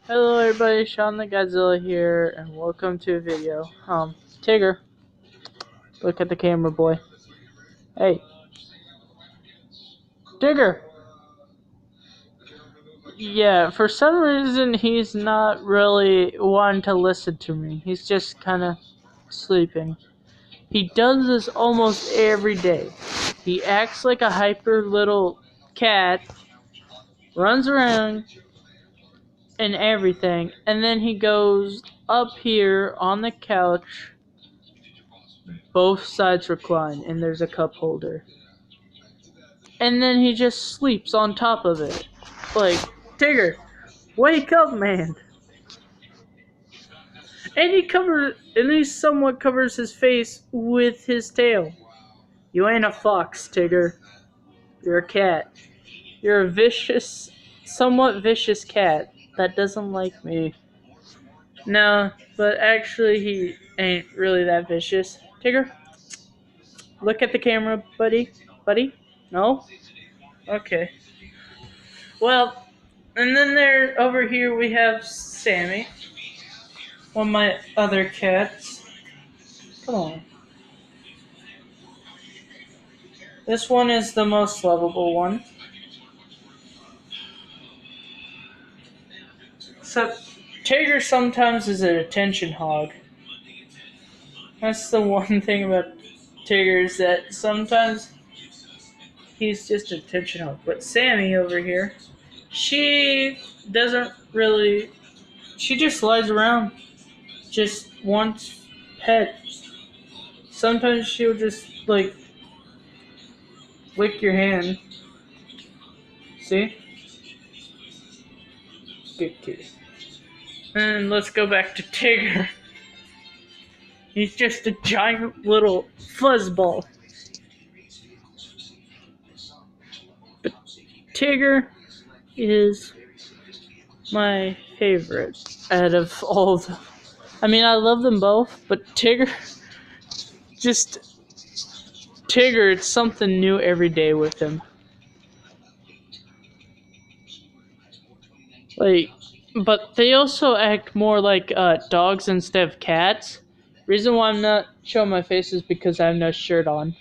Hello everybody, Sean the Godzilla here, and welcome to a video. Tigger, look at the camera, boy. Hey, Tigger! Yeah, for some reason he's not really wanting to listen to me. He's just kind of sleeping. He does this almost every day. He acts like a hyper little cat, runs around and everything, and then he goes up here on the couch. Both sides recline, and there's a cup holder. And then he just sleeps on top of it. Like, Tigger, wake up, man! And he somewhat covers his face with his tail. You ain't a fox, Tigger. You're a cat. You're a vicious, somewhat vicious cat that doesn't like me. No, but actually he ain't really that vicious. Tigger, look at the camera, buddy. Buddy? No? Okay. Well, and then over here we have Sammy, one of my other cats. Come on. This one is the most lovable one. So, Tigger sometimes is an attention hog. That's the one thing about Tigger is that sometimes he's just an attention hog. But Sammy over here, she doesn't really, she just lies around, just wants pet. Sometimes she'll just, like, lick your hand. See? Good kitty. And let's go back to Tigger. He's just a giant little fuzzball. But Tigger is my favorite out of all of them. I mean, I love them both, but Tigger, it's something new every day with him. Like, but they also act more like dogs instead of cats. Reason why I'm not showing my face is because I have no shirt on.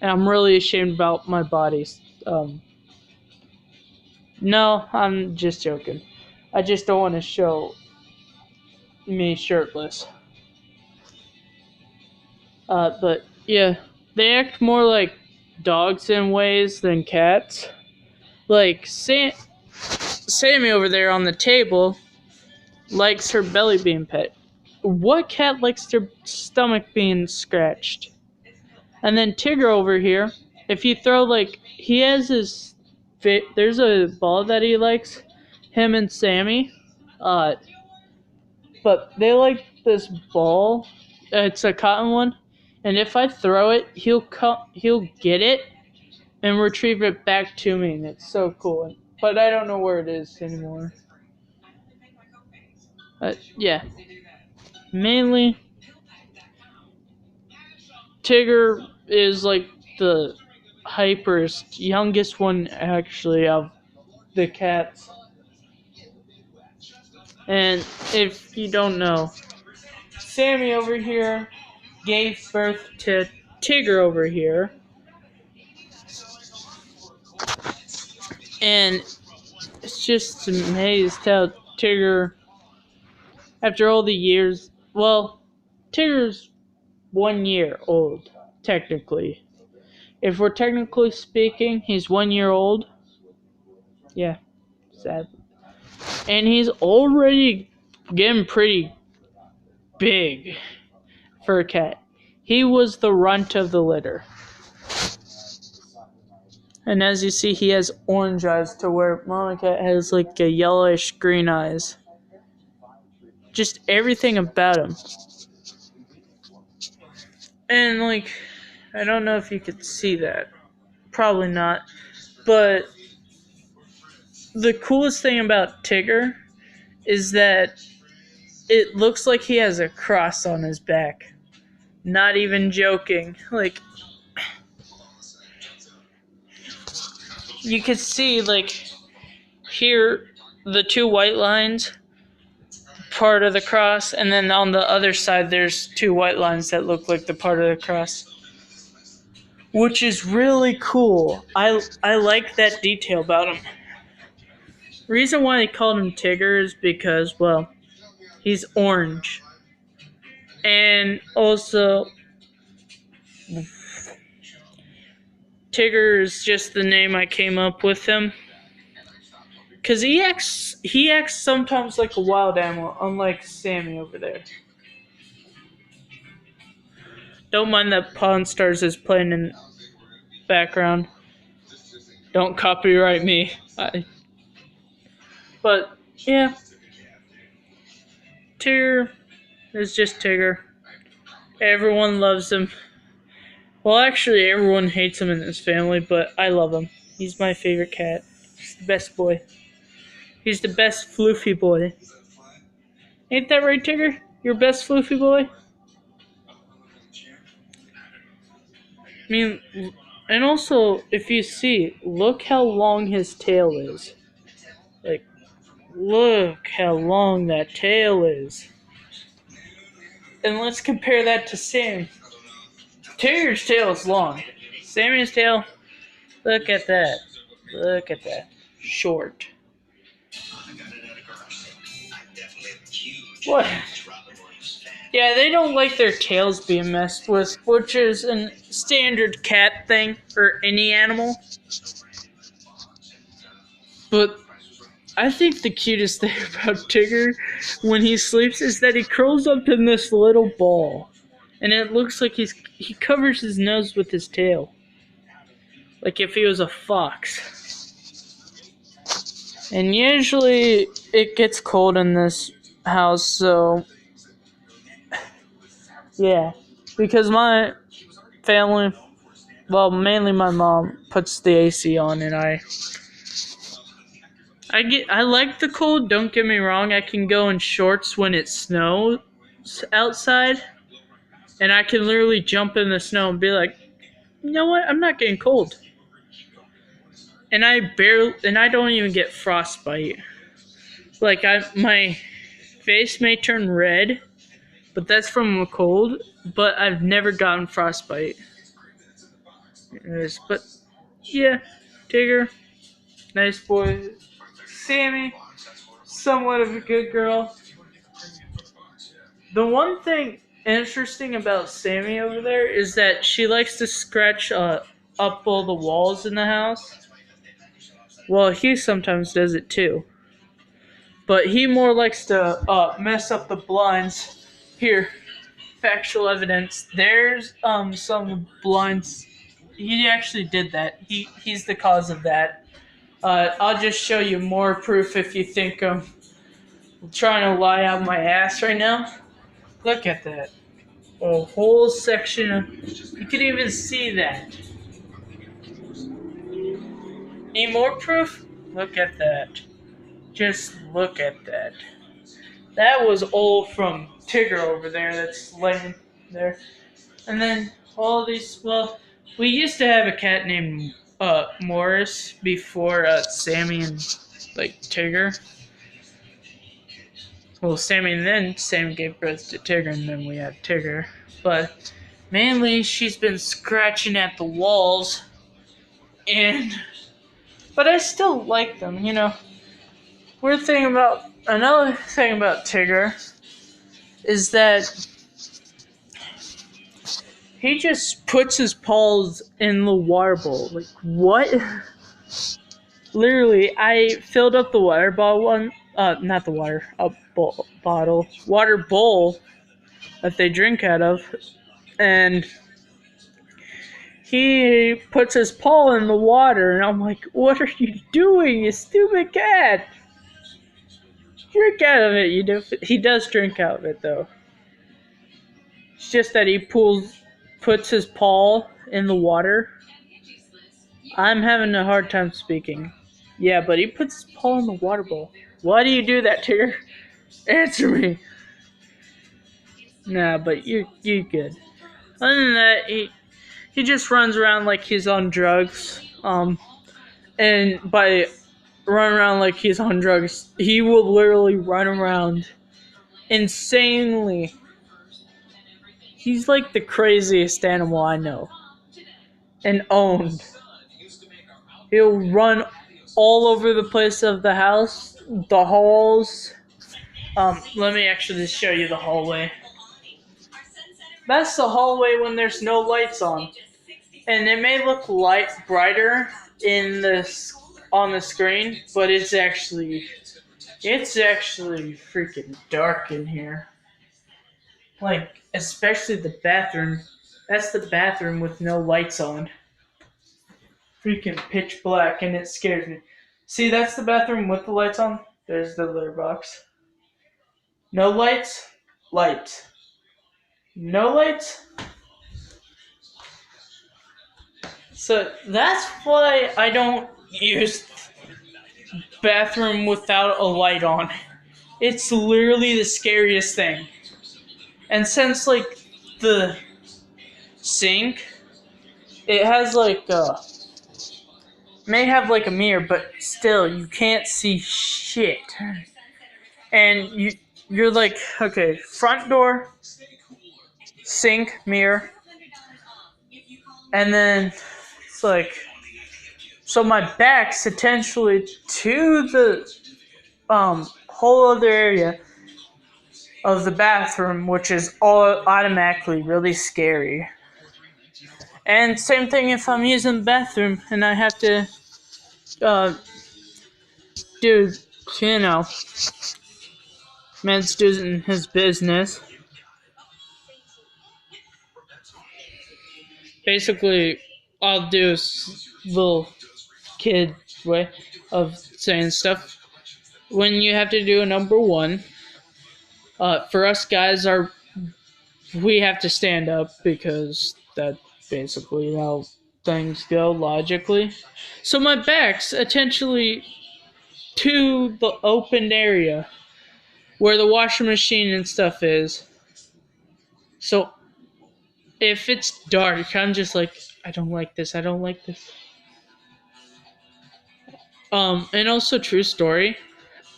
And I'm really ashamed about my body. No, I'm just joking. I just don't want to show me shirtless. But yeah, they act more like dogs in ways than cats. Like Sammy over there on the table likes her belly being pet. What cat likes their stomach being scratched? And then Tigger over here, if you throw he has there's a ball that he likes, him and Sammy, but they like this ball. It's a cotton one, and if I throw it, he'll get it and retrieve it back to me, and it's so cool. But I don't know where it is anymore. Yeah, mainly Tigger is like the hyperest, youngest one actually of the cats. And if you don't know, Sammy over here gave birth to Tigger over here. And it's just amazed how Tigger, after all the years, well, Tigger's 1 year old, technically. If we're technically speaking, he's 1 year old. Yeah, sad. And he's already getting pretty big for a cat. He was the runt of the litter. And as you see, he has orange eyes to where Mama Cat has like a yellowish green eyes. Just everything about him. And I don't know if you could see that. Probably not. But the coolest thing about Tigger is that it looks like he has a cross on his back. Not even joking. You could see, here, the two white lines. part of the cross, and then on the other side there's two white lines that look like the part of the cross, which is really cool. I like that detail about him. Reason why they called him Tigger is because, well, he's orange, and also Tigger is just the name I came up with him. Cause he acts sometimes like a wild animal, unlike Sammy over there. Don't mind that Pawn Stars is playing in background. Don't copyright me. But yeah, Tigger is just Tigger. Everyone loves him. Well, actually, everyone hates him in his family, but I love him. He's my favorite cat. He's the best boy. He's the best floofy boy. Ain't that right, Tigger? Your best floofy boy? I mean, and also, if you see, look how long his tail is. Like, look how long that tail is. And let's compare that to Sam. Tigger's tail is long. Sammy's tail, look at that. Look at that. Short. What? Yeah, they don't like their tails being messed with, which is a standard cat thing for any animal. But I think the cutest thing about Tigger when he sleeps is that he curls up in this little ball. And it looks like he covers his nose with his tail. Like if he was a fox. And usually it gets cold in this house, so yeah. Because my family, well, mainly my mom, puts the AC on, and I like the cold, don't get me wrong. I can go in shorts when it snows outside, and I can literally jump in the snow and be like, you know what, I'm not getting cold. And I don't even get frostbite. Like, my face may turn red, but that's from a cold, but I've never gotten frostbite. But, yeah, Tigger, nice boy. Sammy, somewhat of a good girl. The one thing interesting about Sammy over there is that she likes to scratch up all the walls in the house. Well, he sometimes does it too. But he more likes to mess up the blinds. Here, factual evidence. There's some blinds. He actually did that. He's the cause of that. I'll just show you more proof if you think I'm trying to lie out my ass right now. Look at that. A whole section of... You can even see that. Need more proof? Look at that. Just look at that. That was all from Tigger over there that's laying there. And then all these... Well, we used to have a cat named Morris before Sammy and Tigger. Well, Sammy and then Sammy gave birth to Tigger, and then we had Tigger. But mainly, she's been scratching at the walls, but I still like them, you know. Another thing about Tigger is that he just puts his paws in the water bowl. Like, what? Literally, I filled up the water bottle not the water, water bowl that they drink out of, and he puts his paw in the water, and I'm like, what are you doing, you stupid cat? Drink out of it, he does drink out of it, though. It's just that he puts his paw in the water. I'm having a hard time speaking. Yeah, but he puts his paw in the water bowl. Why do you do that, Tigger? Answer me. Nah, but you're good. Other than that, he just runs around like he's on drugs. And by run around like he's on drugs, he will literally run around insanely. He's like the craziest animal I know and owned. He'll run all over the place of the house, the halls. Let me actually show you the hallway. That's the hallway when there's no lights on, and it may look brighter in this on the screen, but it's actually freaking dark in here. Like, especially the bathroom. That's the bathroom with no lights on. Freaking pitch black, and it scares me. See, that's the bathroom with the lights on. There's the litter box. No lights, light. No lights. So that's why I don't use bathroom without a light on. It's literally the scariest thing. And since like the sink, it has like may have like a mirror, but still you can't see shit. And you're like, okay, front door, sink, mirror, and then it's like, so my back's essentially to the whole other area of the bathroom, which is all automatically really scary. And same thing if I'm using the bathroom and I have to do, you know, man's doing his business. Basically, I'll do is little kid way of saying stuff. When you have to do a number one, for us guys, we have to stand up because that's basically how things go logically. So my back's essentially to the open area where the washing machine and stuff is. So if it's dark, I'm just like, I don't like this. I don't like this. And also true story.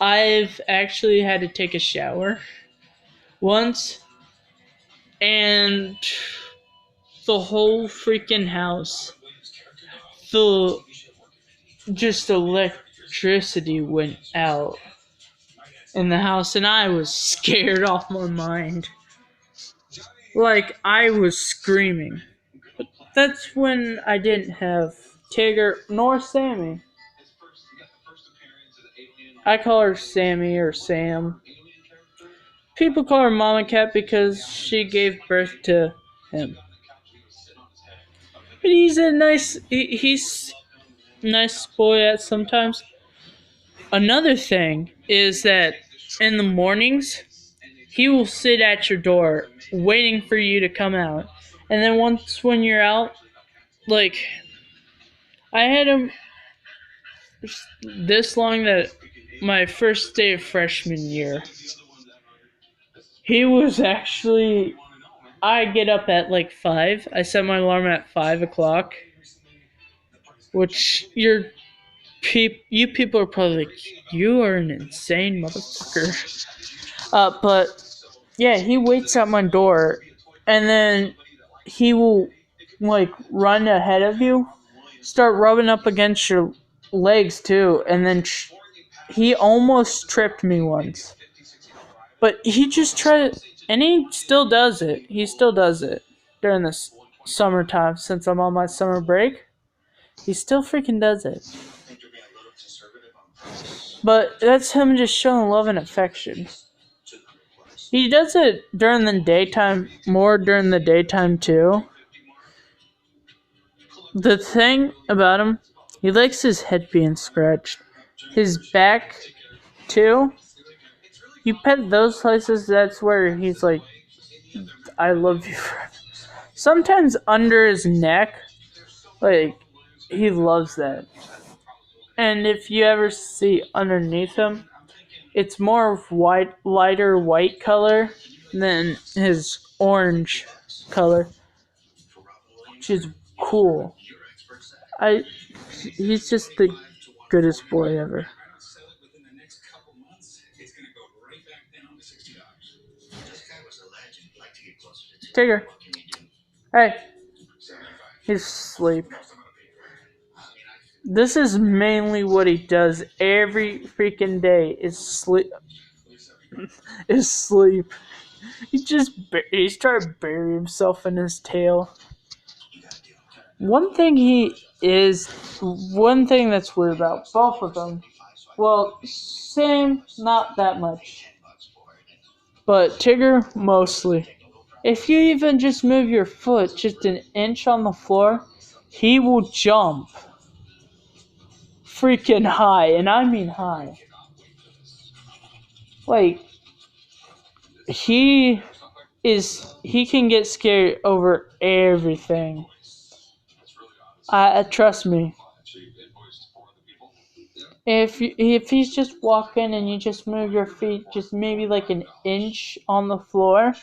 I've actually had to take a shower once, and the whole freaking house, the just electricity went out in the house, and I was scared off my mind. Like, I was screaming. But that's when I didn't have Tigger nor Sammy. I call her Sammy or Sam. People call her Mama Cat because she gave birth to him. But he's he's a nice boy at sometimes. Another thing is that in the mornings, he will sit at your door waiting for you to come out. And then once when you're out, like, I had him this long that my first day of freshman year, he was actually, I get up at like 5. I set my alarm at 5 o'clock, which you people are probably like, you are an insane motherfucker. But yeah, he waits at my door, and then he will like run ahead of you, start rubbing up against your legs too, and then he almost tripped me once. But he just tried, and he still does it. He still does it during this summertime since I'm on my summer break. He still freaking does it. But that's him just showing love and affection. He does it during the daytime, more during the daytime too. The thing about him, he likes his head being scratched. His back too. You pet those places, that's where he's like, I love you forever. Sometimes under his neck, like, he loves that. And if you ever see underneath him, it's more of lighter white color than his orange color, which is cool. He's just the goodest boy ever. Tigger. Hey. He's asleep. This is mainly what he does every freaking day is sleep. Is sleep. He started to bury himself in his tail. One thing that's weird about both of them. Well, same, not that much. But Tigger, mostly. If you even just move your foot just an inch on the floor, he will jump freaking high, and I mean high. Like, he can get scared over everything. Trust me. If he's just walking and you just move your feet just maybe like an inch on the floor,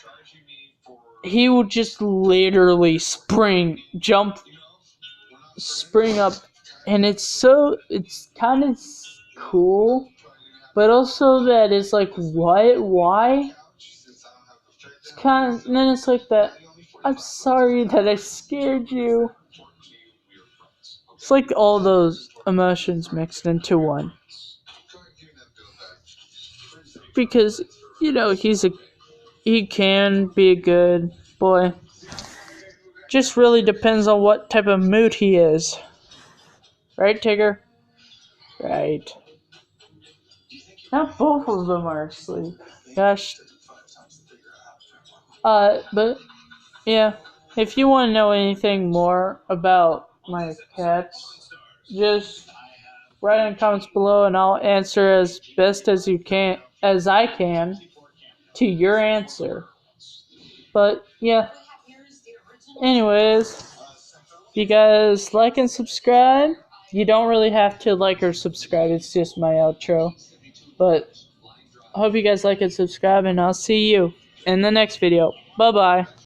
he will just literally spring up, and it's kind of cool, but also that it's like, what, why? It's kind of, and then it's like that, I'm sorry that I scared you. It's like all those emotions mixed into one. Because, he can be a good boy. Just really depends on what type of mood he is. Right, Tigger? Right. Now both of them are asleep. Gosh. But, yeah. If you want to know anything more about my cats, just write in the comments below and I'll answer as best as I can to your answer. But, yeah. Anyways, if you guys like and subscribe, you don't really have to like or subscribe, it's just my outro. But I hope you guys like and subscribe, and I'll see you in the next video. Bye-bye.